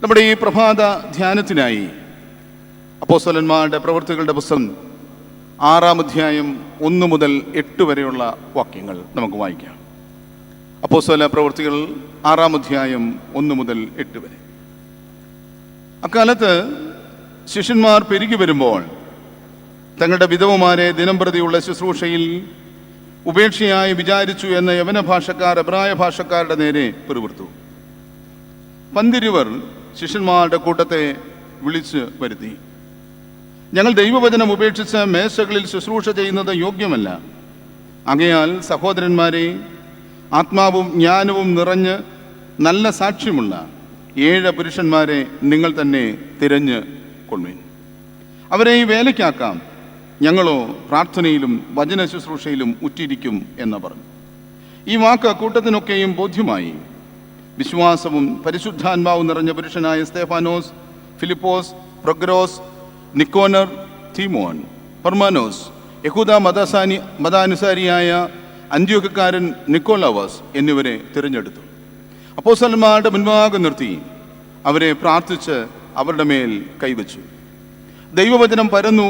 നമ്മുടെ ഈ പ്രഭാത ധ്യാനത്തിനായി അപ്പോസ്തലന്മാരുടെ പ്രവൃത്തികളുടെ പുസ്തകം 6-ാം അധ്യായം 1 മുതൽ 8 വരെയുള്ള വാക്യങ്ങൾ നമുക്ക് വായിക്കാം. അപ്പോസ്തല പ്രവൃത്തികൾ 6-ാം അധ്യായം 1 മുതൽ 8 വരെ. അക്കാലത്ത് ശിഷ്യന്മാർ പെരുകി വരുമ്പോൾ തങ്ങളുടെ വിധവമാരെ ദിനംപ്രതിയുള്ള ശുശ്രൂഷയിൽ ഉപേക്ഷയായി വിചാരിച്ചു എന്ന യവന ഭാഷക്കാർ എബ്രായ ഭാഷക്കാരുടെ നേരെ പിറുപിറുത്തു. പന്തിരുവർ ശിഷ്യന്മാരുടെ കൂട്ടത്തെ വിളിച്ച് വരുത്തി, ഞങ്ങൾ ദൈവവചനം ഉപേക്ഷിച്ച് മേശകളിൽ ശുശ്രൂഷ ചെയ്യുന്നത് യോഗ്യമല്ല. ആകയാൽ സഹോദരന്മാരെ, ആത്മാവും ജ്ഞാനവും നിറഞ്ഞ് നല്ല സാക്ഷ്യമുള്ള 7 പുരുഷന്മാരെ നിങ്ങൾ തന്നെ തിരഞ്ഞ് കൊള്ളുവിൻ. അവരെ ഈ വേലയ്ക്കാക്കാം. ഞങ്ങളോ പ്രാർത്ഥനയിലും വചന ശുശ്രൂഷയിലും ഉറ്റിരിക്കും എന്ന് പറഞ്ഞു. ഈ വാക്ക് കൂട്ടത്തിനൊക്കെയും ബോധ്യമായി. വിശ്വാസവും പരിശുദ്ധാത്മാവും നിറഞ്ഞ പുരുഷനായ സ്തേഫാനോസ്, ഫിലിപ്പോസ്, പ്രൊഗ്രോസ്, നിക്കോനർ, തീമോൻ, പർമാനോസ്, യഹൂദ മതാനുസാരിയായ അന്ത്യോക്യക്കാരൻ നിക്കോലാവസ് എന്നിവരെ തിരഞ്ഞെടുത്തു. അപ്പോസ്തലന്മാരുടെ മുൻപാകെ നിർത്തി അവരെ പ്രാർത്ഥിച്ച് അവരുടെ മേൽ കൈവച്ചു. ദൈവവചനം പരന്നു.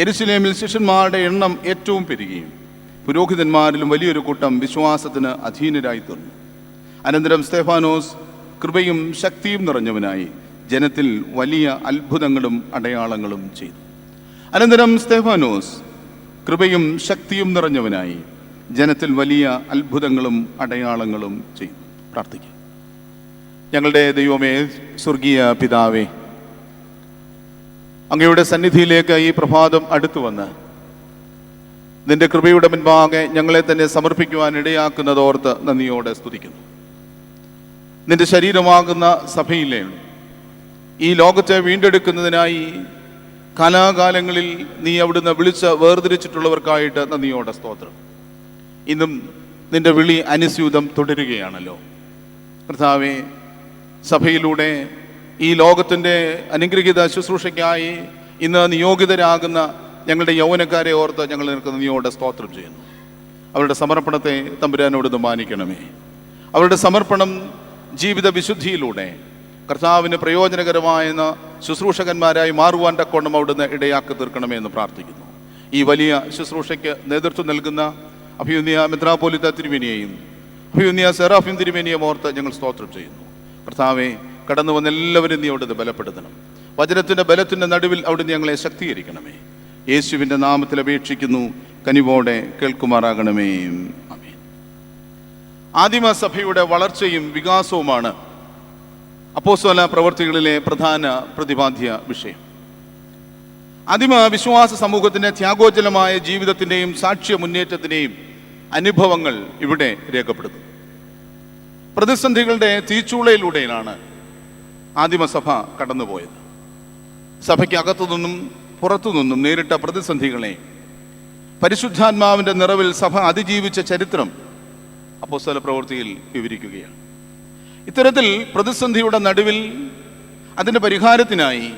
യെരുശലേമിൽ ശിഷ്യന്മാരുടെ എണ്ണം ഏറ്റവും പെരുകി. പുരോഹിതന്മാരിലും വലിയൊരു കൂട്ടം വിശ്വാസത്തിന് അധീനരായി തീർന്നു. അനന്തരം സ്തേഫാനോസ് കൃപയും ശക്തിയും നിറഞ്ഞവനായി ജനത്തിൽ വലിയ അത്ഭുതങ്ങളും അടയാളങ്ങളും ചെയ്തു. അനന്തരം സ്തേഫാനോസ് കൃപയും ശക്തിയും നിറഞ്ഞവനായി ജനത്തിൽ വലിയ അത്ഭുതങ്ങളും അടയാളങ്ങളും ചെയ്തു. പ്രാർത്ഥിക്കാം. ഞങ്ങളുടെ ദൈവമേ, സ്വർഗീയ പിതാവേ, അങ്ങയുടെ സന്നിധിയിലേക്ക് ഈ പ്രഭാതം അടുത്തു വന്ന് നിന്റെ കൃപയുടെ മുൻപാകെ ഞങ്ങളെ തന്നെ സമർപ്പിക്കുവാൻ ഇടയാക്കുന്നതോർത്ത് നന്ദിയോടെ സ്തുതിക്കുന്നു. നിന്റെ ശരീരമാകുന്ന സഭയിലെ ഈ ലോകത്തെ വീണ്ടെടുക്കുന്നതിനായി കാലാകാലങ്ങളിൽ നീ അവിടുന്ന് വിളിച്ച് വേർതിരിച്ചിട്ടുള്ളവർക്കായിട്ട് നന്ദിയോടെ സ്തോത്രം. ഇന്നും നിന്റെ വിളി അനുസ്യൂതം തുടരുകയാണല്ലോ കർത്താവേ. സഭയിലൂടെ ഈ ലോകത്തിൻ്റെ അനുഗ്രഹീത ശുശ്രൂഷയ്ക്കായി ഇന്ന് നിയോഗിതരാകുന്ന ഞങ്ങളുടെ യൗവനക്കാരെ ഓർത്ത് ഞങ്ങൾ നിനക്ക് നന്ദിയോടെ സ്തോത്രം ചെയ്യുന്നു. അവരുടെ സമർപ്പണത്തെ തമ്പുരാനോട് മാനിക്കണമേ. അവരുടെ സമർപ്പണം ജീവിത വിശുദ്ധിയിലൂടെ കർത്താവിന് പ്രയോജനകരമായ ശുശ്രൂഷകന്മാരായി മാറുവാൻ തക്കോണം അവിടുന്ന് ഇടയാക്കി തീർക്കണമേ എന്ന് പ്രാർത്ഥിക്കുന്നു. ഈ വലിയ ശുശ്രൂഷയ്ക്ക് നേതൃത്വം നൽകുന്ന അഭിയുന്നിയ മെത്രാപ്പോലിത്ത തിരുമേനിയെയും അഭിയുന്നിയ സെറാഫിം തിരുമേനിയെയും ഓർത്ത് ഞങ്ങൾ സ്തോത്രം ചെയ്യുന്നു. കർത്താവെ, കടന്നു വന്ന എല്ലാവരും നീ അവിടുന്ന് ബലപ്പെടുത്തണം. വചനത്തിൻ്റെ ബലത്തിൻ്റെ നടുവിൽ അവിടുന്ന് ഞങ്ങളെ ശക്തീകരിക്കണമേ. യേശുവിൻ്റെ നാമത്തിൽ അപേക്ഷിക്കുന്നു, കനിവോടെ കേൾക്കുമാറാകണമേ. ആമേൻ. ആദിമസഭയുടെ വളർച്ചയും വികാസവുമാണ് അപ്പോസ്തല പ്രവൃത്തികളിലെ പ്രധാന പ്രതിപാദ്യ വിഷയം. ആദിമ വിശ്വാസ സമൂഹത്തിൻ്റെ ത്യാഗോജ്ജലമായ ജീവിതത്തിൻ്റെയും സാക്ഷ്യ മുന്നേറ്റത്തിൻ്റെയും അനുഭവങ്ങൾ ഇവിടെ രേഖപ്പെടുന്നു. പ്രതിസന്ധികളുടെ തീച്ചൂളയിലൂടെയാണ് ആദിമസഭ കടന്നുപോയത്. സഭയ്ക്ക് അകത്തുനിന്നും പുറത്തുനിന്നും നേരിട്ട പ്രതിസന്ധികളെ പരിശുദ്ധാത്മാവിൻ്റെ നിറവിൽ സഭ അതിജീവിച്ച ചരിത്രം അപ്പോസ്തല പ്രവൃത്തിയിൽ വിവരിക്കുകയാണ്. ഇത്തരത്തിൽ പ്രതിസന്ധിയുടെ നടുവിൽ അതിൻ്റെ പരിഹാരത്തിനായി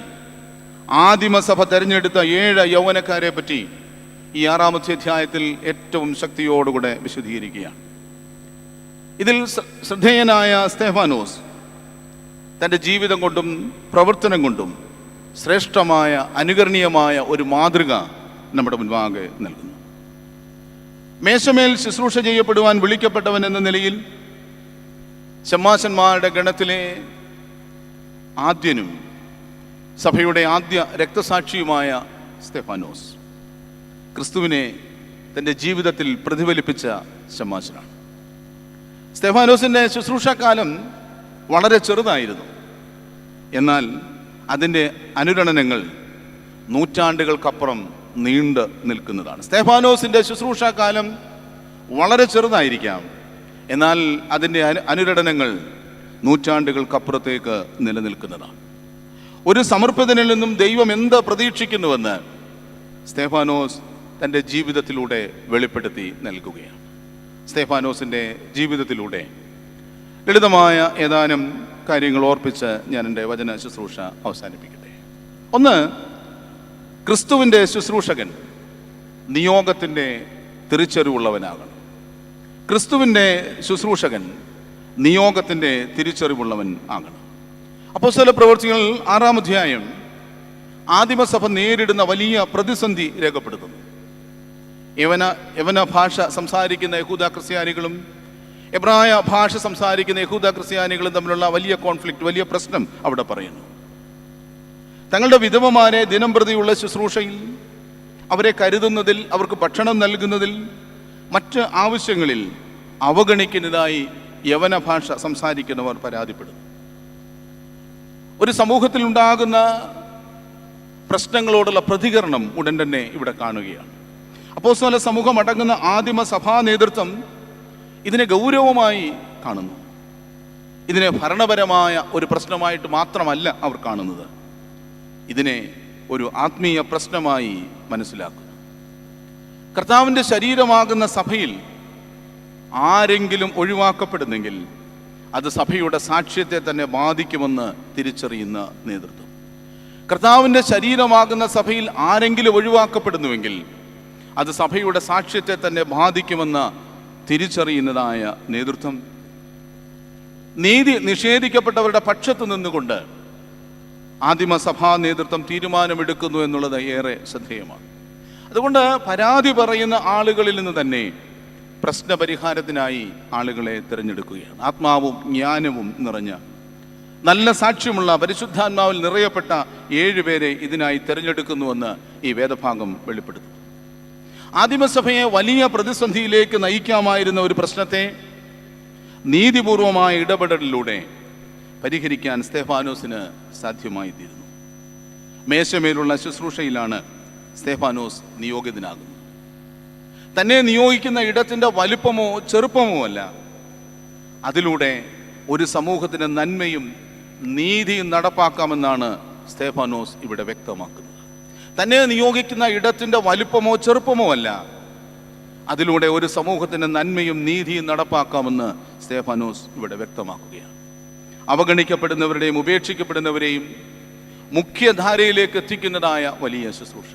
ആദിമസഭ തെരഞ്ഞെടുത്ത 7 യൗവനക്കാരെ പറ്റി ഈ 6-ാമത്തെ അധ്യായത്തിൽ ഏറ്റവും ശക്തിയോടുകൂടെ വിശദീകരിക്കുകയാണ്. ഇതിൽ ശ്രദ്ധേയനായ സ്തേഫാനോസ് തൻ്റെ ജീവിതം കൊണ്ടും പ്രവർത്തനം കൊണ്ടും ശ്രേഷ്ഠമായ അനുകരണീയമായ ഒരു മാതൃക നമ്മുടെ മുൻപാകെ നൽകുന്നു. മേശമേൽ ശുശ്രൂഷ ചെയ്യപ്പെടുവാൻ വിളിക്കപ്പെട്ടവൻ എന്ന നിലയിൽ ശമ്മാശന്മാരുടെ ഗണത്തിലെ ആദ്യനും സഭയുടെ ആദ്യ രക്തസാക്ഷിയുമായ സ്തേഫാനോസ് ക്രിസ്തുവിനെ തൻ്റെ ജീവിതത്തിൽ പ്രതിഫലിപ്പിച്ച ശമ്മാശനാണ്. സ്തേഫാനോസിൻ്റെ ശുശ്രൂഷാകാലം വളരെ ചെറുതായിരുന്നു. എന്നാൽ അതിൻ്റെ അനുരണനങ്ങൾ നൂറ്റാണ്ടുകൾക്കപ്പുറം നീണ്ടു നിൽക്കുന്നതാണ്. സ്തേഫാനോസിൻ്റെ ശുശ്രൂഷാകാലം വളരെ ചെറുതായിരിക്കാം, എന്നാൽ അതിൻ്റെ അനുരണനങ്ങൾ നൂറ്റാണ്ടുകൾക്കപ്പുറത്തേക്ക് നിലനിൽക്കുന്നതാണ്. ഒരു സമർപ്പിതനിൽ നിന്നും ദൈവം എന്ത് പ്രതീക്ഷിക്കുന്നുവെന്ന് സ്തേഫാനോസ് തൻ്റെ ജീവിതത്തിലൂടെ വെളിപ്പെടുത്തി നൽകുകയാണ്. സ്തേഫാനോസിൻ്റെ ജീവിതത്തിലൂടെ ലളിതമായ ഏതാനും കാര്യങ്ങൾ ഓർപ്പിച്ച് ഞാൻ എൻ്റെ വചന ശുശ്രൂഷ അവസാനിപ്പിക്കട്ടെ. ഒന്ന്, ക്രിസ്തുവിൻ്റെ ശുശ്രൂഷകൻ നിയോഗത്തിൻ്റെ തിരിച്ചറിവുള്ളവനാകണം. ക്രിസ്തുവിൻ്റെ ശുശ്രൂഷകൻ നിയോഗത്തിൻ്റെ തിരിച്ചറിവുള്ളവൻ ആകണം. അപ്പോസ്തല പ്രവൃത്തികൾ 6-ാം അധ്യായം ആദിമസഭ നേരിടുന്ന വലിയ പ്രതിസന്ധി രേഖപ്പെടുത്തുന്നു. യവന ഭാഷ സംസാരിക്കുന്ന യഹൂദ ക്രിസ്ത്യാനികളും എബ്രായ ഭാഷ സംസാരിക്കുന്ന യഹൂദ ക്രിസ്ത്യാനികളും തമ്മിലുള്ള വലിയ കോൺഫ്ലിക്റ്റ്, വലിയ പ്രശ്നം അവിടെ പറയുന്നു. തങ്ങളുടെ വിധവമാരെ ദിനം പ്രതിയുള്ള ശുശ്രൂഷയിൽ, അവരെ കരുതുന്നതിൽ, അവർക്ക് ഭക്ഷണം നൽകുന്നതിൽ, മറ്റ് ആവശ്യങ്ങളിൽ അവഗണിക്കുന്നതായി യവന ഭാഷ സംസാരിക്കുന്നവർ പരാതിപ്പെടുന്നു. ഒരു സമൂഹത്തിൽ ഉണ്ടാകുന്ന പ്രശ്നങ്ങളോടുള്ള പ്രതികരണം ഉടൻ തന്നെ ഇവിടെ കാണുകയാണ്. അപ്പോസ്തല സമൂഹം അടങ്ങുന്ന ആദിമ സഭാ നേതൃത്വം ഇതിനെ ഗൗരവമായി കാണുന്നു. ഇതിനെ ഭരണപരമായ ഒരു പ്രശ്നമായിട്ട് മാത്രമല്ല അവർ കാണുന്നത്, ഇതിനെ ഒരു ആത്മീയ പ്രശ്നമായി മനസ്സിലാക്കുന്നു. കർത്താവിൻ്റെ ശരീരമാകുന്ന സഭയിൽ ആരെങ്കിലും ഒഴിവാക്കപ്പെടുന്നെങ്കിൽ അത് സഭയുടെ സാക്ഷ്യത്തെ തന്നെ ബാധിക്കുമെന്ന് തിരിച്ചറിയുന്ന നേതൃത്വം. കർത്താവിൻ്റെ ശരീരമാകുന്ന സഭയിൽ ആരെങ്കിലും ഒഴിവാക്കപ്പെടുന്നുവെങ്കിൽ അത് സഭയുടെ സാക്ഷ്യത്തെ തന്നെ ബാധിക്കുമെന്ന് തിരിച്ചറിയുന്നതായ നേതൃത്വം നീതി നിഷേധിക്കപ്പെട്ടവരുടെ പക്ഷത്ത് നിന്നുകൊണ്ട് ആദിമസഭാ നേതൃത്വം തീരുമാനമെടുക്കുന്നു എന്നുള്ളത് ഏറെ ശ്രദ്ധേയമാണ്. അതുകൊണ്ട് പരാതി പറയുന്ന ആളുകളിൽ നിന്ന് തന്നെ പ്രശ്നപരിഹാരത്തിനായി ആളുകളെ തിരഞ്ഞെടുക്കുകയാണ്. ആത്മാവും ജ്ഞാനവും നിറഞ്ഞ, നല്ല സാക്ഷ്യമുള്ള, പരിശുദ്ധാത്മാവിൽ നിറയപ്പെട്ട 7 പേരെ ഇതിനായി തിരഞ്ഞെടുക്കുന്നുവെന്ന് ഈ വേദഭാഗം വെളിപ്പെടുത്തുന്നു. ആദിമസഭയെ വലിയ പ്രതിസന്ധിയിലേക്ക് നയിക്കാമായിരുന്ന ഒരു പ്രശ്നത്തെ നീതിപൂർവമായ ഇടപെടലിലൂടെ പരിഹരിക്കാൻ സ്തെഫാനോസിന് സാധ്യമായി തീരുന്നു. മേശമേലുള്ള ശുശ്രൂഷയിലാണ് സ്തെഫാനോസ് നിയോഗിതനാകുന്നത്. തന്നെ നിയോഗിക്കുന്ന ഇടത്തിൻ്റെ വലുപ്പമോ ചെറുപ്പമോ അല്ല, അതിലൂടെ ഒരു സമൂഹത്തിന് നന്മയും നീതിയും നടപ്പാക്കാമെന്നാണ് സ്തെഫാനോസ് ഇവിടെ വ്യക്തമാക്കുന്നത്. തന്നെ നിയോഗിക്കുന്ന ഇടത്തിൻ്റെ വലുപ്പമോ ചെറുപ്പമോ അല്ല, അതിലൂടെ ഒരു സമൂഹത്തിന് നന്മയും നീതിയും നടപ്പാക്കാമെന്ന് സ്തെഫാനോസ് ഇവിടെ വ്യക്തമാക്കുകയാണ്. അവഗണിക്കപ്പെടുന്നവരുടെയും ഉപേക്ഷിക്കപ്പെടുന്നവരെയും മുഖ്യധാരയിലേക്ക് എത്തിക്കുന്നതായ വലിയ ശുശ്രൂഷ,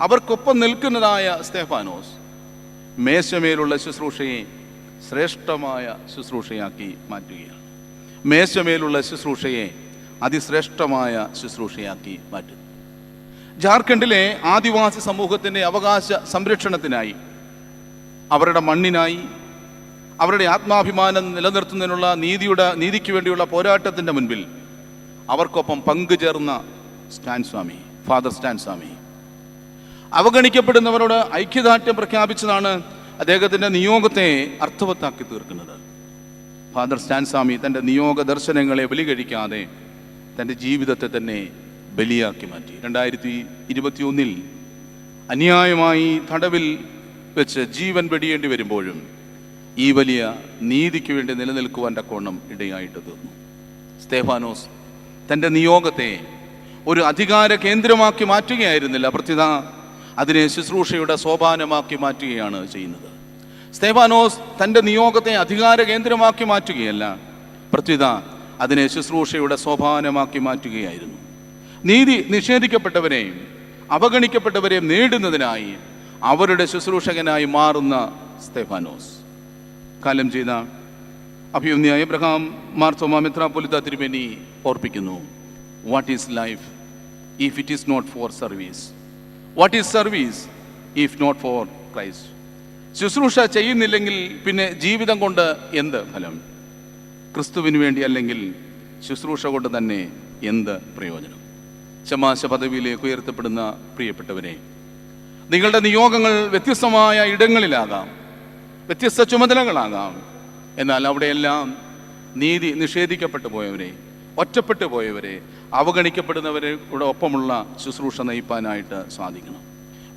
അവർക്കൊപ്പം നിൽക്കുന്നതായ സ്തെഫാനോസ് മേശമേലുള്ള ശുശ്രൂഷയെ ശ്രേഷ്ഠമായ ശുശ്രൂഷയാക്കി മാറ്റുകയാണ്. മേശമേലുള്ള ശുശ്രൂഷയെ അതിശ്രേഷ്ഠമായ ശുശ്രൂഷയാക്കി മാറ്റുന്നു. ജാർഖണ്ഡിലെ ആദിവാസി സമൂഹത്തിൻ്റെ അവകാശ സംരക്ഷണത്തിനായി, അവരുടെ മണ്ണിനായി, അവരുടെ ആത്മാഭിമാനം നിലനിർത്തുന്നതിനുള്ള നീതിക്ക് വേണ്ടിയുള്ള പോരാട്ടത്തിൻ്റെ മുൻപിൽ അവർക്കൊപ്പം പങ്കുചേർന്ന ഫാദർ സ്റ്റാൻ സ്വാമി അവഗണിക്കപ്പെടുന്നവരോട് ഐക്യദാർഢ്യം പ്രഖ്യാപിച്ചതാണ് അദ്ദേഹത്തിൻ്റെ നിയോഗത്തെ അർത്ഥവത്താക്കി തീർക്കുന്നത്. ഫാദർ സ്റ്റാൻ സ്വാമി തൻ്റെ നിയോഗ ദർശനങ്ങളെ ബലികഴിക്കാതെ തൻ്റെ ജീവിതത്തെ തന്നെ ബലിയാക്കി മാറ്റി. 2021 അന്യായമായി തടവിൽ വെച്ച് ജീവൻ വെടിയേണ്ടി വരുമ്പോഴും ഈ വലിയ നീതിക്ക് വേണ്ടി നിലനിൽക്കുവാൻ തക്കവണ്ണം ഇടയായിട്ട് തീർന്നു. സ്തെഫാനോസ് തൻ്റെ നിയോഗത്തെ ഒരു അധികാര കേന്ദ്രമാക്കി മാറ്റുകയായിരുന്നില്ല, പ്രത്യുത അതിനെ ശുശ്രൂഷയുടെ സോപാനമാക്കി മാറ്റുകയാണ് ചെയ്യുന്നത്. സ്തെഫാനോസ് തൻ്റെ നിയോഗത്തെ അധികാര കേന്ദ്രമാക്കി മാറ്റുകയല്ല, പ്രത്യുത അതിനെ ശുശ്രൂഷയുടെ സോപാനമാക്കി മാറ്റുകയായിരുന്നു. നീതി നിഷേധിക്കപ്പെട്ടവരെയും അവഗണിക്കപ്പെട്ടവരെയും നേടുന്നതിനായി അവരുടെ ശുശ്രൂഷകനായി മാറുന്ന സ്തെഫാനോസ് കാലം ചെയ്ത അഭിമന്യ എബ്രഹാം മാർത്തോമാ മെത്രാപ്പൊലീത്ത തിരുമേനി ഓർപ്പിക്കുന്നു, what is life if it is not for service? What is service if not for Christ? ശുശ്രൂഷ ചെയ്യുന്നില്ലെങ്കിൽ പിന്നെ ജീവിതം കൊണ്ട് എന്ത് ഫലം? ക്രിസ്തുവിന് വേണ്ടി അല്ലെങ്കിൽ ശുശ്രൂഷ കൊണ്ട് തന്നെ എന്ത് പ്രയോജനം? ശമാശ പദവിയിലേക്ക് ഉയർത്തപ്പെടുന്ന പ്രിയപ്പെട്ടവരെ, നിങ്ങളുടെ നിയോഗങ്ങൾ വ്യത്യസ്തമായ ഇടങ്ങളിലാകാം, വ്യത്യസ്ത ചുമതലകളാകാം. എന്നാൽ അവിടെയെല്ലാം നീതി നിഷേധിക്കപ്പെട്ടു പോയവരെ, ഒറ്റപ്പെട്ടു പോയവരെ, അവഗണിക്കപ്പെടുന്നവരുടെ ഒപ്പമുള്ള ശുശ്രൂഷ നയിപ്പാനായിട്ട് സാധിക്കണം.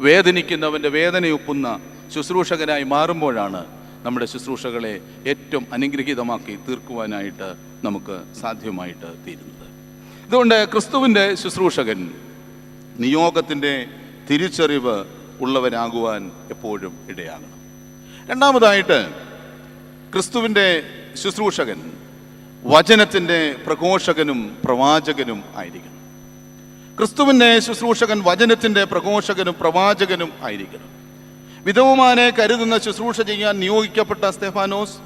വേദനിക്കുന്നവൻ്റെ വേദനയൊപ്പുന്ന ശുശ്രൂഷകനായി മാറുമ്പോഴാണ് നമ്മുടെ ശുശ്രൂഷകളെ ഏറ്റവും അനുഗ്രഹീതമാക്കി തീർക്കുവാനായിട്ട് നമുക്ക് സാധ്യമായിട്ട് തീരുന്നത്. അതുകൊണ്ട് ക്രിസ്തുവിൻ്റെ ശുശ്രൂഷകൻ നിയോഗത്തിൻ്റെ തിരിച്ചറിവ് ഉള്ളവരാകുവാൻ എപ്പോഴും ഇടയാകണം. രണ്ടാമതായിട്ട്, ക്രിസ്തുവിൻ്റെ ശുശ്രൂഷകൻ വചനത്തിൻ്റെ പ്രഘോഷകനും പ്രവാചകനും ആയിരിക്കണം. ക്രിസ്തുവിൻ്റെ ശുശ്രൂഷകൻ വചനത്തിൻ്റെ പ്രഘോഷകനും പ്രവാചകനും ആയിരിക്കണം. വിധവമാനെ കരുതുന്ന ശുശ്രൂഷ ചെയ്യാൻ നിയോഗിക്കപ്പെട്ട സ്തെഫാനോസ്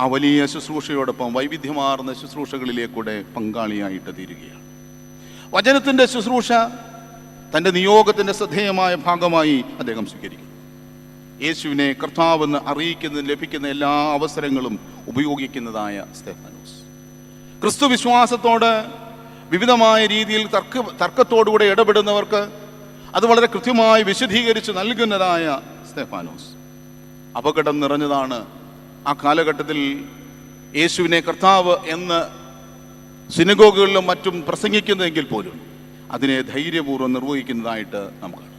ആ വലിയ ശുശ്രൂഷയോടൊപ്പം വൈവിധ്യമാർന്ന ശുശ്രൂഷകളിലേക്കൂടെ പങ്കാളിയായിട്ട് തീരുകയാണ്. വചനത്തിൻ്റെ ശുശ്രൂഷ തൻ്റെ നിയോഗത്തിൻ്റെ ശ്രദ്ധേയമായ ഭാഗമായി അദ്ദേഹം സ്വീകരിക്കുന്നു. യേശുവിനെ കർത്താവെന്ന് അറിയിക്കുന്നതിന് ലഭിക്കുന്ന എല്ലാ അവസരങ്ങളും ഉപയോഗിക്കുന്നതായ സ്തെഫാനോസ് ക്രിസ്തു വിശ്വാസത്തോട് വിവിധമായ രീതിയിൽ തർക്കത്തോടുകൂടെ ഇടപെടുന്നവർക്ക് അത് വളരെ കൃത്യമായി വിശദീകരിച്ച് നൽകുന്നതായ സ്തെഫാനോസ്. അപകടം നിറഞ്ഞതാണ് ആ കാലഘട്ടത്തിൽ യേശുവിനെ കർത്താവ് എന്ന് സിനഗോഗുകളിലും മറ്റും പ്രസംഗിക്കുന്നതെങ്കിൽ പോലും അതിനെ ധൈര്യപൂർവ്വം നിർവഹിക്കുന്നതായിട്ട് നമുക്ക് കാണാം.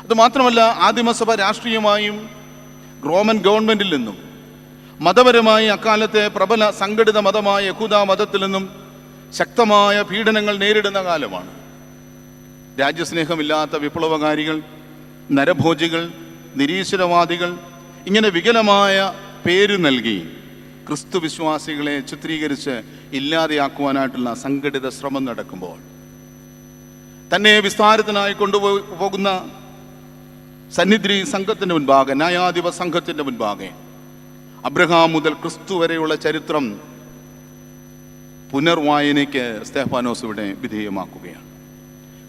അതുമാത്രമല്ല, ആദിമസഭ രാഷ്ട്രീയമായും റോമൻ ഗവൺമെൻറ്റിൽ നിന്നും മതപരമായി അക്കാലത്തെ പ്രബല സംഘടിത മതമായ യഹൂദ മതത്തിൽ നിന്നും ശക്തമായ പീഡനങ്ങൾ നേരിടുന്ന കാലമാണ്. രാജ്യസ്നേഹമില്ലാത്ത വിപ്ലവകാരികൾ, നരഭോജികൾ, നിരീശ്വരവാദികൾ ഇങ്ങനെ വികലമായ പേര് നൽകി ക്രിസ്തു വിശ്വാസികളെ ചിത്രീകരിച്ച് ഇല്ലാതെയാക്കുവാനായിട്ടുള്ള സംഘടിത ശ്രമം നടക്കുമ്പോൾ തന്നെ വിസ്താരത്തിനായി കൊണ്ടുപോകുന്ന സന്നിധി സംഘത്തിൻ്റെ മുൻപാകെ, ന്യായാധിപ സംഘത്തിൻ്റെ മുൻപാകെ അബ്രഹാം മുതൽ ക്രിസ്തു വരെയുള്ള ചരിത്രം പുനർവായനയ്ക്ക് സ്തെഫാനോസ് ഇവിടെ വിധേയമാക്കുകയാണ്.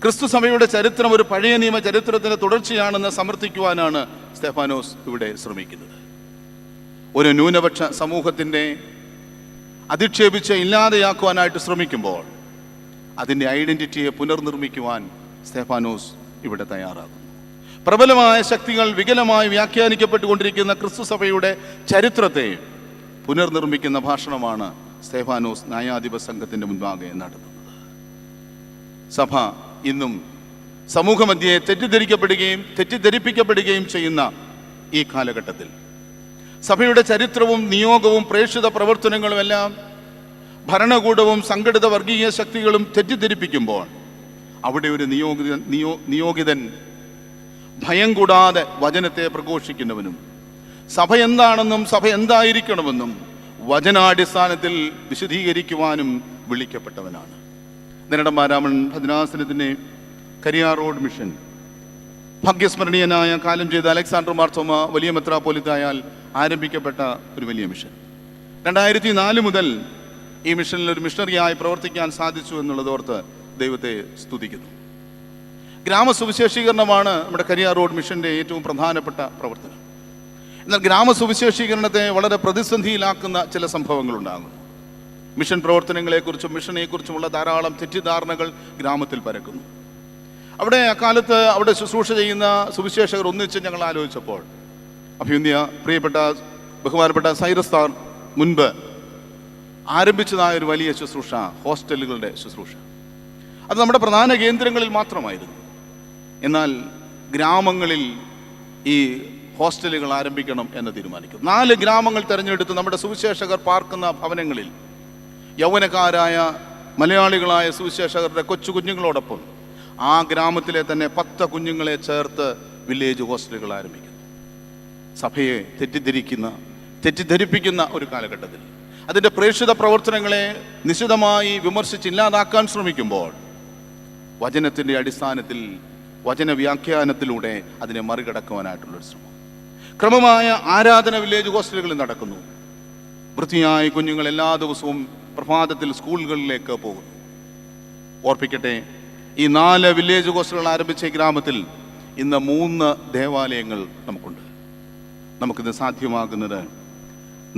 ക്രിസ്തു സഭയുടെ ചരിത്രം ഒരു പഴയ നിയമ ചരിത്രത്തിൻ്റെ തുടർച്ചയാണെന്ന് സമർത്ഥിക്കുവാനാണ് സ്തെഫാനോസ് ഇവിടെ ശ്രമിക്കുന്നത്. ഒരു ന്യൂനപക്ഷ സമൂഹത്തിൻ്റെ അധിക്ഷേപിച്ച് ഇല്ലാതെയാക്കുവാനായിട്ട് ശ്രമിക്കുമ്പോൾ അതിൻ്റെ ഐഡൻറ്റിറ്റിയെ പുനർനിർമ്മിക്കുവാൻ സ്തെഫാനോസ് ഇവിടെ തയ്യാറാകുന്നു. പ്രബലമായ ശക്തികൾ വികലമായി വ്യാഖ്യാനിക്കപ്പെട്ടുകൊണ്ടിരിക്കുന്ന ക്രിസ്തു സഭയുടെ ചരിത്രത്തെ പുനർനിർമ്മിക്കുന്ന ഭാഷണമാണ് സ്തെഫാനോസ് ന്യായാധിപ സംഘത്തിൻ്റെ മുൻപാകെ നടത്തുന്നത്. സഭ ഇന്നും സമൂഹമധ്യേ തെറ്റിദ്ധരിപ്പിക്കപ്പെടുകയും ചെയ്യുന്ന ഈ കാലഘട്ടത്തിൽ സഭയുടെ ചരിത്രവും നിയോഗവും പ്രേക്ഷിത പ്രവർത്തനങ്ങളും എല്ലാം ഭരണകൂടവും സംഘടിത വർഗീയ ശക്തികളും തെറ്റിദ്ധരിപ്പിക്കുമ്പോൾ അവിടെ ഒരു നിയോഗിതൻ ഭയം കൂടാതെ വചനത്തെ പ്രഘോഷിക്കുന്നവനും സഭ എന്താണെന്നും സഭ എന്തായിരിക്കണമെന്നും വചനാടിസ്ഥാനത്തിൽ വിശദീകരിക്കുവാനും വിളിക്കപ്പെട്ടവനാണ്. നെരടമ്പാരാമൻ ഭദ്രാസനത്തിൻ്റെ കരിയാർ റോഡ് മിഷൻ ഭാഗ്യസ്മരണീയനായ കാലം ചെയ്ത അലക്സാണ്ടർ മാർത്തോമ വലിയ മെത്രാപ്പോലിത്തായാൽ ആരംഭിക്കപ്പെട്ട ഒരു വലിയ മിഷൻ. 2004 മുതൽ ഈ മിഷനിൽ ഒരു മിഷണറിയായി പ്രവർത്തിക്കാൻ സാധിച്ചു എന്നുള്ളതോർത്ത് ദൈവത്തെ സ്തുതിക്കുന്നു. ഗ്രാമസുവിശേഷീകരണമാണ് നമ്മുടെ കരിയാർ റോഡ് മിഷൻ്റെ ഏറ്റവും പ്രധാനപ്പെട്ട പ്രവർത്തനം. എന്നാൽ ഗ്രാമസുവിശേഷീകരണത്തെ വളരെ പ്രതിസന്ധിയിലാക്കുന്ന ചില സംഭവങ്ങളുണ്ടാകുന്നു. മിഷൻ പ്രവർത്തനങ്ങളെക്കുറിച്ചും മിഷനെക്കുറിച്ചുമുള്ള ധാരാളം തെറ്റിദ്ധാരണകൾ ഗ്രാമത്തിൽ പരക്കുന്നു. അവിടെ അക്കാലത്ത് അവിടെ ശുശ്രൂഷ ചെയ്യുന്ന സുവിശേഷകർ ഒന്നിച്ച് ഞങ്ങൾ ആലോചിച്ചപ്പോൾ അഭിനന്ദ പ്രിയപ്പെട്ട ബഹുമാനപ്പെട്ട സൈറസ്താർ മുൻപ് ആരംഭിച്ചതായ ഒരു വലിയ ശുശ്രൂഷ, ഹോസ്റ്റലുകളുടെ ശുശ്രൂഷ. അത് നമ്മുടെ പ്രധാന കേന്ദ്രങ്ങളിൽ മാത്രമായിരുന്നു. എന്നാൽ ഗ്രാമങ്ങളിൽ ഈ ഹോസ്റ്റലുകൾ ആരംഭിക്കണം എന്ന് തീരുമാനിക്കും. 4 ഗ്രാമങ്ങൾ തിരഞ്ഞെടുത്ത് നമ്മുടെ സുവിശേഷകർ പാർക്കുന്ന ഭവനങ്ങളിൽ യൗവനക്കാരായ മലയാളികളായ സുവിശേഷകരുടെ കൊച്ചു കുഞ്ഞുങ്ങളോടൊപ്പം ആ ഗ്രാമത്തിലെ തന്നെ 10 കുഞ്ഞുങ്ങളെ ചേർത്ത് വില്ലേജ് ഹോസ്റ്റലുകൾ ആരംഭിക്കുന്നു. സഭയെ തെറ്റിദ്ധരിപ്പിക്കുന്ന ഒരു കാലഘട്ടത്തിൽ അതിൻ്റെ പ്രേക്ഷിത പ്രവർത്തനങ്ങളെ നിശിതമായി വിമർശിച്ചില്ലാതാക്കാൻ ശ്രമിക്കുമ്പോൾ വചനത്തിൻ്റെ അടിസ്ഥാനത്തിൽ വചന വ്യാഖ്യാനത്തിലൂടെ അതിനെ മറികടക്കുവാനായിട്ടുള്ളൊരു ശ്രമം. ക്രമമായ ആരാധന വില്ലേജ് ഹോസ്റ്റലുകളിൽ നടക്കുന്നു. വൃത്തിയായി കുഞ്ഞുങ്ങൾ എല്ലാ ദിവസവും പ്രഭാതത്തിൽ സ്കൂളുകളിലേക്ക് പോകുന്നു. ഓർപ്പിക്കട്ടെ, ഈ 4 വില്ലേജ് ഹോസ്റ്റലുകൾ ആരംഭിച്ച ഈ ഗ്രാമത്തിൽ ഇന്ന് 3 ദേവാലയങ്ങൾ നമുക്കുണ്ട്. നമുക്കിത് സാധ്യമാകുന്നത്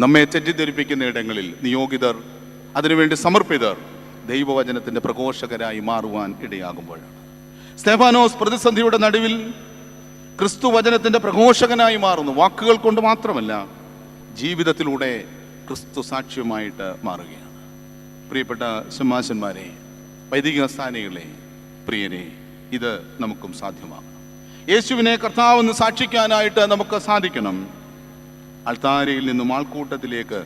നമ്മെ തെറ്റിദ്ധരിപ്പിക്കുന്ന ഇടങ്ങളിൽ നിയോഗിതർ, അതിനുവേണ്ടി സമർപ്പിതർ ദൈവവചനത്തിൻ്റെ പ്രഘോഷകരായി മാറുവാൻ ഇടയാകുമ്പോഴാണ്. സ്തെഫാനോസ് പ്രതിസന്ധിയുടെ നടുവിൽ ക്രിസ്തു വചനത്തിൻ്റെ പ്രഘോഷകനായി മാറുന്നു. വാക്കുകൾ കൊണ്ട് മാത്രമല്ല, ജീവിതത്തിലൂടെ ക്രിസ്തു സാക്ഷ്യമായിട്ട് മാറുകയാണ്. പ്രിയപ്പെട്ട ശമാശന്മാരെ, വൈദിക സ്ഥാനികളെ, പ്രിയരെ, ഇത് നമുക്കും സാധ്യമാകണം. യേശുവിനെ കർത്താവെന്ന് സാക്ഷിക്കാനായിട്ട് നമുക്ക് സാധിക്കണം. അൾത്താരയിൽ നിന്നും ആൾക്കൂട്ടത്തിലേക്ക്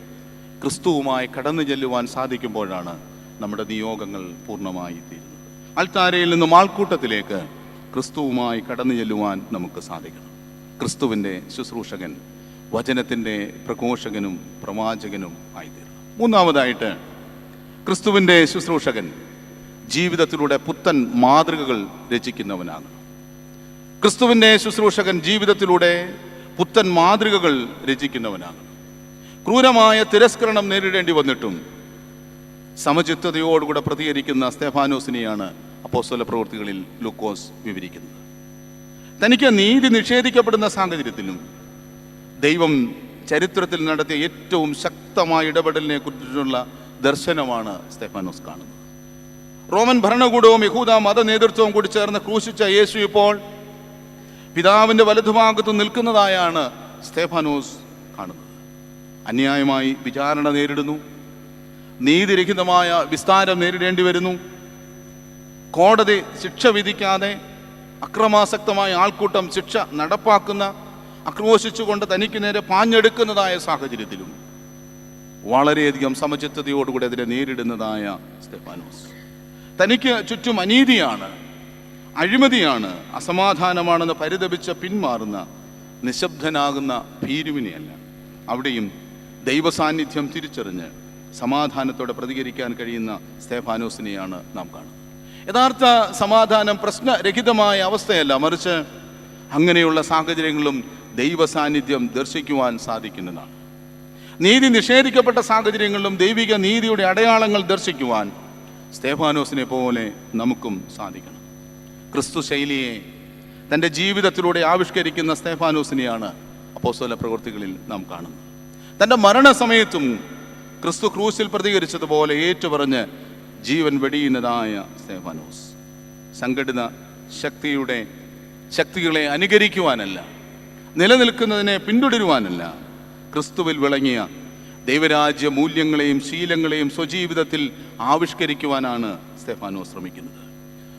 ക്രിസ്തുവുമായി കടന്നു ചെല്ലുവാൻ സാധിക്കുമ്പോഴാണ് നമ്മുടെ നിയോഗങ്ങൾ പൂർണ്ണമായി തീരുന്നത്. അൾത്താരയിൽ നിന്നും ആൾക്കൂട്ടത്തിലേക്ക് ക്രിസ്തുവുമായി കടന്നു ചെല്ലുവാൻ നമുക്ക് സാധിക്കണം. ക്രിസ്തുവിൻ്റെ ശുശ്രൂഷകൻ, വചനത്തിൻ്റെ പ്രഘോഷകനും പ്രവാചകനും ആയിത്തീരണം. മൂന്നാമതായിട്ട്, ക്രിസ്തുവിൻ്റെ ശുശ്രൂഷകൻ ജീവിതത്തിലൂടെ പുത്തൻ മാതൃകകൾ രചിക്കുന്നവനാണ്. ക്രിസ്തുവിൻ്റെ ശുശ്രൂഷകൻ ജീവിതത്തിലൂടെ പുത്തൻ മാതൃകകൾ രചിക്കുന്നവനാണ്. ക്രൂരമായ തിരസ്കരണം നേരിടേണ്ടി വന്നിട്ടും സമചിത്തതയോടുകൂടെ പ്രതികരിക്കുന്ന സ്തെഫാനോസിനെയാണ് അപ്പോസ്തല പ്രവൃത്തികളിൽ ലൂക്കോസ് വിവരിക്കുന്നത്. തനിക്ക് നീതി നിഷേധിക്കപ്പെടുന്ന സാഹചര്യത്തിലും ദൈവം ചരിത്രത്തിൽ നടത്തിയ ഏറ്റവും ശക്തമായ ഇടപെടലിനെ കുറിച്ചുള്ള ദർശനമാണ് സ്തെഫാനോസ് കാണുന്നത്. റോമൻ ഭരണകൂടവും യഹൂദ മത നേതൃത്വവും കൂടി ചേർന്ന് ക്രൂശിച്ച യേശു ഇപ്പോൾ പിതാവിൻ്റെ വലതുഭാഗത്ത് നിൽക്കുന്നതായാണ് സ്തെഫാനോസ് കാണുന്നത്. അന്യായമായി വിചാരണ നേരിടുന്നു, നീതിരഹിതമായ വിസ്താരം നേരിടേണ്ടി വരുന്നു, കോടതി ശിക്ഷ വിധിക്കാതെ അക്രമാസക്തമായ ആൾക്കൂട്ടം ശിക്ഷ നടപ്പാക്കുന്ന, ആക്രോശിച്ചുകൊണ്ട് തനിക്ക് നേരെ പാഞ്ഞെടുക്കുന്നതായ സാഹചര്യത്തിലും വളരെയധികം സമചിത്തതയോടുകൂടി അതിനെ നേരിടുന്നതായ സ്തെഫാനോസ് തനിക്ക് ചുറ്റും അനീതിയാണ്, അഴിമതിയാണ്, അസമാധാനമാണെന്ന് പരിതപിച്ച് പിന്മാറുന്ന, നിശബ്ദനാകുന്ന ഭീരുവിനെയല്ല, അവിടെയും ദൈവസാന്നിധ്യം തിരിച്ചറിഞ്ഞ് സമാധാനത്തോടെ പ്രതികരിക്കാൻ കഴിയുന്ന സ്തെഫാനോസിനെയാണ് നാം കാണുന്നത്. യഥാർത്ഥ സമാധാനം പ്രശ്നരഹിതമായ അവസ്ഥയല്ല, മറിച്ച് അങ്ങനെയുള്ള സാഹചര്യങ്ങളിലും ദൈവസാന്നിധ്യം ദർശിക്കുവാൻ സാധിക്കുന്നതാണ്. നീതി നിഷേധിക്കപ്പെട്ട സാഹചര്യങ്ങളിലും ദൈവിക നീതിയുടെ അടയാളങ്ങൾ ദർശിക്കുവാൻ സ്തെഫാനോസിനെ പോലെ നമുക്കും സാധിക്കണം. ക്രിസ്തു ശൈലിയെ തൻ്റെ ജീവിതത്തിലൂടെ ആവിഷ്കരിക്കുന്ന സ്തെഫാനോസിനെയാണ് അപ്പോസ്തല പ്രവൃത്തികളിൽ നാം കാണുന്നത്. തൻ്റെ മരണസമയത്തും ക്രിസ്തു ക്രൂസിൽ പ്രതികരിച്ചതുപോലെ ഏറ്റുപറഞ്ഞ് ജീവൻ വെടിയുന്നതായ സ്തെഫാനോസ് സംഘടിത ശക്തികളെ അനുകരിക്കുവാനല്ല, നിലനിൽക്കുന്നതിനെ പിന്തുടരുവാനല്ല, ക്രിസ്തുവിൽ വിളങ്ങിയ ദൈവരാജ്യ മൂല്യങ്ങളെയും ശീലങ്ങളെയും സ്വജീവിതത്തിൽ ആവിഷ്കരിക്കുവാനാണ് സ്തെഫാനോസ് ശ്രമിക്കുന്നത്.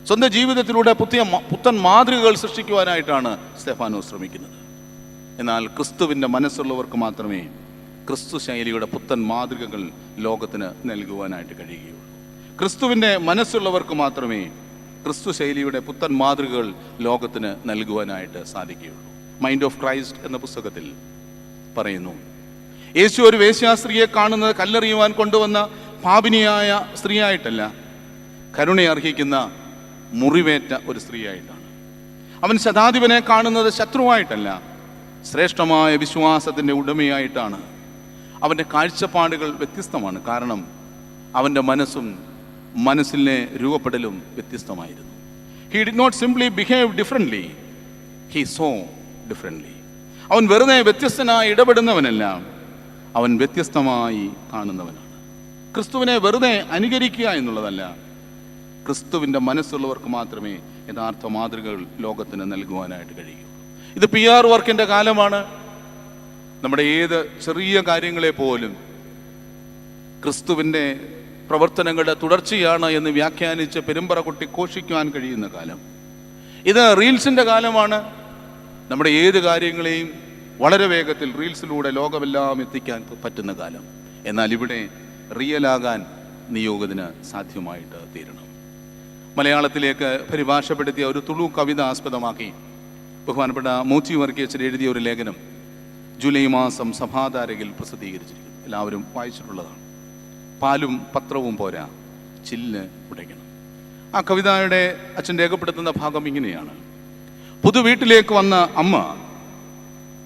സ്വന്തം ജീവിതത്തിലൂടെ പുത്തൻ മാതൃകകൾ സൃഷ്ടിക്കുവാനായിട്ടാണ് സ്തെഫാനോസ് ശ്രമിക്കുന്നത്. എന്നാൽ ക്രിസ്തുവിൻ്റെ മനസ്സുള്ളവർക്ക് മാത്രമേ ക്രിസ്തു ശൈലിയുടെ പുത്തൻ മാതൃകകൾ ലോകത്തിന് നൽകുവാനായിട്ട് കഴിയുകയുള്ളൂ. ക്രിസ്തുവിൻ്റെ മനസ്സുള്ളവർക്ക് മാത്രമേ ക്രിസ്തു ശൈലിയുടെ പുത്തൻ മാതൃകകൾ ലോകത്തിന് നൽകുവാനായിട്ട് സാധിക്കുകയുള്ളൂ. മൈൻഡ് ഓഫ് ക്രൈസ്റ്റ് എന്ന പുസ്തകത്തിൽ പറയുന്നു, യേശു ഒരു വേശ്യാസ്ത്രീയെ കാണുന്നത് കല്ലെറിയുവാൻ കൊണ്ടുവന്ന പാപിനിയായ സ്ത്രീയായിട്ടല്ല, കരുണയർഹിക്കുന്ന മുറിവേറ്റ ഒരു സ്ത്രീയായിട്ടാണ്. അവൻ ശതാധിപനെ കാണുന്നത് ശത്രുവായിട്ടല്ല, ശ്രേഷ്ഠമായ വിശ്വാസത്തിൻ്റെ ഉടമയായിട്ടാണ്. അവൻ്റെ കാഴ്ചപ്പാടുകൾ വ്യത്യസ്തമാണ്, കാരണം അവൻ്റെ മനസ്സിലെ രൂപപ്പെടലും വ്യത്യസ്തമായിരുന്നു. He did not simply behave differently, he saw differently. അവൻ വെറുതെ വ്യത്യസ്തനായി ഇടപെടുന്നവനല്ല, അവൻ വ്യത്യസ്തമായി കാണുന്നവനാണ്. ക്രിസ്തുവിനെ വെറുതെ അനുകരിക്കുക എന്നുള്ളതല്ല, ക്രിസ്തുവിൻ്റെ മനസ്സുള്ളവർക്ക് മാത്രമേ യഥാർത്ഥ മാതൃകകൾ ലോകത്തിന് നൽകുവാനായിട്ട് കഴിയൂ. ഇത് PR വർക്കിൻ്റെ കാലമാണ്. നമ്മുടെ ഏത് ചെറിയ കാര്യങ്ങളെ പോലും ക്രിസ്തുവിൻ്റെ പ്രവർത്തനങ്ങളുടെ തുടർച്ചയാണ് എന്ന് വ്യാഖ്യാനിച്ച് പെരുമ്പറ കൊട്ടി ഘോഷിക്കുവാൻ കഴിയുന്ന കാലം. ഇത് റീൽസിൻ്റെ കാലമാണ്. നമ്മുടെ ഏത് കാര്യങ്ങളെയും വളരെ വേഗത്തിൽ റീൽസിലൂടെ ലോകമെല്ലാം എത്തിക്കാൻ പറ്റുന്ന കാലം. എന്നാൽ ഇവിടെ റിയലാകാൻ നിയോഗത്തിന് സാധ്യമായിട്ട് തീരണം. മലയാളത്തിലേക്ക് പരിഭാഷപ്പെടുത്തിയ ഒരു തുളു കവിത ആസ്പദമാക്കി ബഹുമാനപ്പെട്ട മൂച്ചി വർഗീയച്ചൻ എഴുതിയ ഒരു ലേഖനം ജൂലൈ മാസം സഭാതാരകിൽ പ്രസിദ്ധീകരിച്ചിരിക്കുന്നു. എല്ലാവരും വായിച്ചിട്ടുള്ളതാണ്. പാലും പത്രവും പോരാ, ചില്ല് ഉടയ്ക്കണം. ആ കവിതയുടെ അച്ഛൻ രേഖപ്പെടുത്തുന്ന ഭാഗം ഇങ്ങനെയാണ്: പുതുവീട്ടിലേക്ക് വന്ന അമ്മ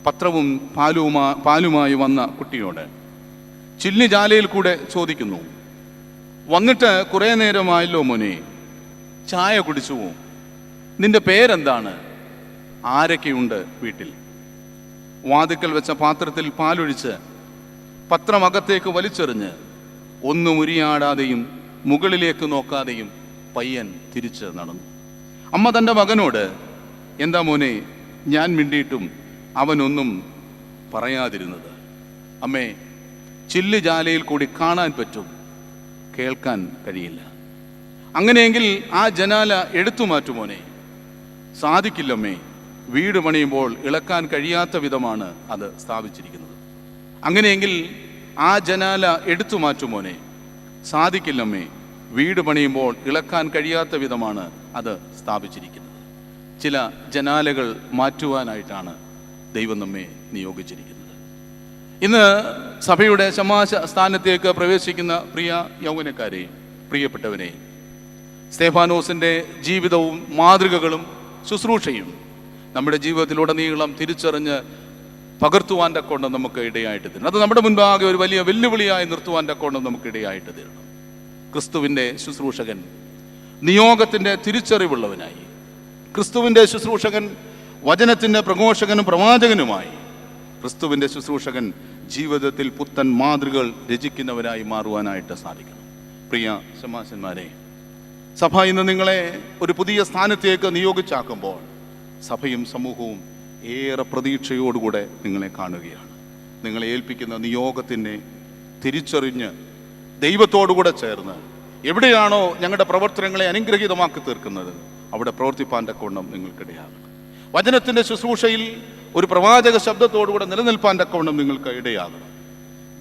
പത്രവും പാലുമായി വന്ന കുട്ടിയോട് ചില്ല് ജാലയിൽ കൂടെ ചോദിക്കുന്നു, വന്നിട്ട് കുറേ നേരമായല്ലോ മോനെ, ചായ കുടിച്ചുവോ? നിന്റെ പേരെന്താണ്? ആരൊക്കെയുണ്ട് വീട്ടിൽ? വാതിക്കൽ വെച്ച പാത്രത്തിൽ പാലൊഴിച്ച് പത്രമകത്തേക്ക് വലിച്ചെറിഞ്ഞ് ഒന്നും ഉരിയാടാതെയും മുകളിലേക്ക് നോക്കാതെയും പയ്യൻ തിരിച്ച് നടന്നു. അമ്മ തൻ്റെ മകനോട്, എന്താ മോനെ ഞാൻ മിണ്ടിയിട്ടും അവനൊന്നും പറയാതിരുന്നത്? അമ്മേ, ചില്ല് ജാലയിൽ കൂടി കാണാൻ പറ്റും, കേൾക്കാൻ കഴിയില്ല. അങ്ങനെയെങ്കിൽ ആ ജനാല എടുത്തു മാറ്റുമോനെ? സാധിക്കില്ലമ്മേ, വീട് പണിയുമ്പോൾ ഇളക്കാൻ കഴിയാത്ത വിധമാണ് അത് സ്ഥാപിച്ചിരിക്കുന്നത്. അങ്ങനെയെങ്കിൽ ആ ജനാല എടുത്തു മാറ്റുമോനെ? സാധിക്കില്ലമ്മേ, വീട് പണിയുമ്പോൾ ഇളക്കാൻ കഴിയാത്ത വിധമാണ് അത് സ്ഥാപിച്ചിരിക്കുന്നത്. ചില ജനാലകൾ മാറ്റുവാനായിട്ടാണ് ദൈവം നമ്മെ നിയോഗിച്ചിരിക്കുന്നത്. ഇന്ന് സഭയുടെ ശമാശ സ്ഥാനത്തേക്ക് പ്രവേശിക്കുന്ന പ്രിയ യൗവനക്കാരെ, പ്രിയപ്പെട്ടവരെ, സ്തെഫാനോസിൻ്റെ ജീവിതവും മാതൃകകളും ശുശ്രൂഷയും നമ്മുടെ ജീവിതത്തിലുടനീളം തിരിച്ചറിഞ്ഞ് പകർത്തുവാൻ തക്കോണം നമുക്ക് ഇടയായിട്ട് തരണം. അത് നമ്മുടെ മുൻപാകെ ഒരു വലിയ വെല്ലുവിളിയായി നിർത്തുവാൻ തക്കോണം നമുക്ക് ഇടയായിട്ട് തരണം. ക്രിസ്തുവിൻ്റെ ശുശ്രൂഷകൻ നിയോഗത്തിൻ്റെ തിരിച്ചറിവുള്ളവനായി, ക്രിസ്തുവിൻ്റെ ശുശ്രൂഷകൻ വചനത്തിൻ്റെ പ്രഘോഷകനും പ്രവാചകനുമായി, ക്രിസ്തുവിൻ്റെ ശുശ്രൂഷകൻ ജീവിതത്തിൽ പുത്തൻ മാതൃകകൾ രചിക്കുന്നവരായി മാറുവാനായിട്ട് സാധിക്കണം. പ്രിയ ശമാശന്മാരെ, സഭ ഇന്ന് നിങ്ങളെ ഒരു പുതിയ സ്ഥാനത്തേക്ക് നിയോഗിച്ചാക്കുമ്പോൾ സഭയും സമൂഹവും ഏറെ പ്രതീക്ഷയോടുകൂടെ നിങ്ങളെ കാണുകയാണ്. നിങ്ങളെ ഏൽപ്പിക്കുന്ന നിയോഗത്തിനെ തിരിച്ചറിഞ്ഞ് ദൈവത്തോടുകൂടെ ചേർന്ന് എവിടെയാണോ ഞങ്ങളുടെ പ്രവർത്തനങ്ങളെ അനുഗ്രഹീതമാക്കി തീർക്കുന്നത് അവിടെ പ്രവർത്തിപ്പാൻ തക്കവണ്ണം നിങ്ങൾക്കിടയാകണം. വചനത്തിൻ്റെ ശുശ്രൂഷയിൽ ഒരു പ്രവാചക ശബ്ദത്തോടുകൂടെ നിലനിൽപ്പാൻ തക്കവണ്ണം നിങ്ങൾക്ക് ഇടയാകണം.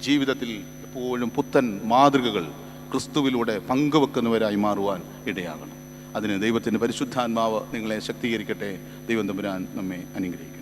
ജീവിതത്തിൽ എപ്പോഴും പുത്തൻ മാതൃകകൾ ക്രിസ്തുവിലൂടെ പങ്കുവെക്കുന്നവരായി മാറുവാൻ ഇടയാകണം. അതിന് ദൈവത്തിൻ്റെ പരിശുദ്ധാത്മാവ് നിങ്ങളെ ശക്തീകരിക്കട്ടെ. ദൈവം തമ്പുരാൻ നമ്മെ അനുഗ്രഹിക്കും.